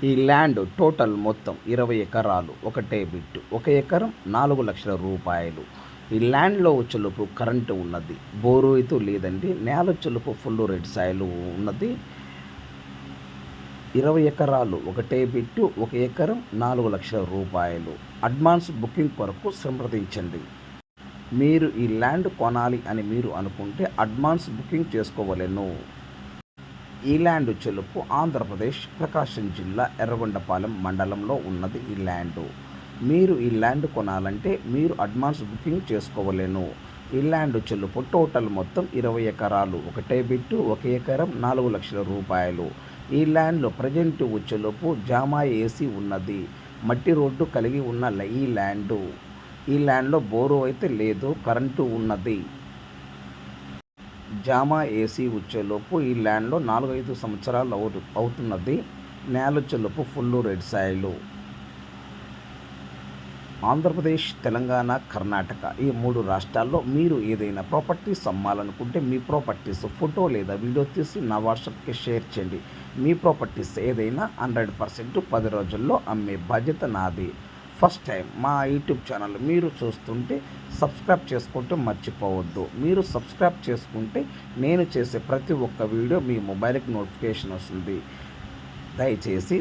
ఈ land total మొత్తం 20 ఎకరాలు, ఒకటే బిట్టు. 1 ఎకరం 4 లక్షల రూపాయలు. ఈ ల్యాండ్లో వచ్చేలోపు కరెంటు ఉన్నది, బోరు అయితే లేదండి. నేల వచ్చేలోపు ఫుల్ రెడ్ సాయిల్ ఉన్నది. 20 ఎకరాలు, ఒకటే బిట్టు. 1 ఎకరం 4 లక్షల రూపాయలు. అడ్వాన్స్ బుకింగ్ కొరకు సంప్రదించండి. మీరు ఈ ల్యాండ్ కొనాలి అని మీరు అనుకుంటే అడ్వాన్స్ బుకింగ్ చేసుకోవలెను. ఈ ల్యాండ్ చెలుపు ఆంధ్రప్రదేశ్ ప్రకాశం జిల్లా ఎర్రగొండపాలెం మండలంలో ఉన్నది ఈ ల్యాండ్. మీరు ఈ ల్యాండ్ కొనాలంటే మీరు అడ్వాన్స్ బుకింగ్ చేసుకోవలేను. ఈ ల్యాండ్ చెలుపు టోటల్ మొత్తం 20 ఎకరాలు, ఒకటే బిట్టు. 1 ఎకరం 4 లక్షల రూపాయలు. ఈ ల్యాండ్లో ప్రజెంట్ వచ్చేలోపు జామా ఏసీ ఉన్నది. మట్టి రోడ్డు కలిగి ఉన్న ఈ ల్యాండు. ఈ ల్యాండ్లో బోరు అయితే లేదు, కరెంటు ఉన్నది. జామా ఏసీ వచ్చేలోపు ఈ ల్యాండ్లో 4-5 సంవత్సరాలు అవుతున్నది. నేల వచ్చేలోపు ఫుల్ రెడ్ సాయిలు. ఆంధ్రప్రదేశ్, తెలంగాణ, కర్ణాటక ఈ 3 రాష్ట్రాల్లో మీరు ఏదైనా ప్రాపర్టీస్ అమ్మాలనుకుంటే మీ ప్రాపర్టీస్ ఫోటో లేదా వీడియో తీసి నా వాట్సాప్కి షేర్ చేయండి. మీ ప్రాపర్టీస్ ఏదైనా 100% 10 రోజుల్లో అమ్మే బాధ్యత నాది. ఫస్ట్ టైం మా యూట్యూబ్ ఛానల్ మీరు చూస్తుంటే సబ్స్క్రైబ్ చేసుకుంటే మర్చిపోవద్దు. మీరు సబ్స్క్రైబ్ చేసుకుంటే నేను చేసే ప్రతి ఒక్క వీడియో మీ మొబైల్కి నోటిఫికేషన్ వస్తుంది. దయచేసి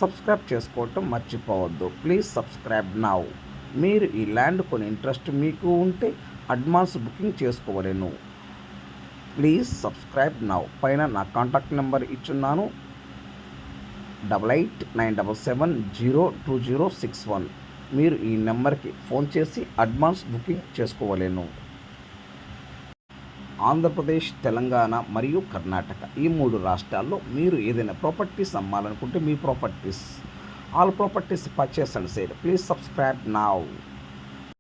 సబ్స్క్రైబ్ చేసుకోవటం మర్చిపోవద్దు. Please subscribe now. మీరు ఈ ల్యాండ్ కొని ఇంట్రెస్ట్ మీకు ఉంటే అడ్వాన్స్ బుకింగ్ చేసుకోవలేను. Please subscribe now. పైన నా కాంటాక్ట్ నెంబర్ ఇచ్చున్నాను, 8897702061. మీరు ఈ నెంబర్కి ఫోన్ చేసి అడ్వాన్స్ బుకింగ్ చేసుకోవలేను. ఆంధ్రప్రదేశ్, తెలంగాణ మరియు కర్ణాటక ఈ 3 రాష్ట్రాల్లో మీరు ఏదైనా ప్రాపర్టీస్ అమ్మాలనుకుంటే మీ properties, all properties purchase and sale. Please subscribe now.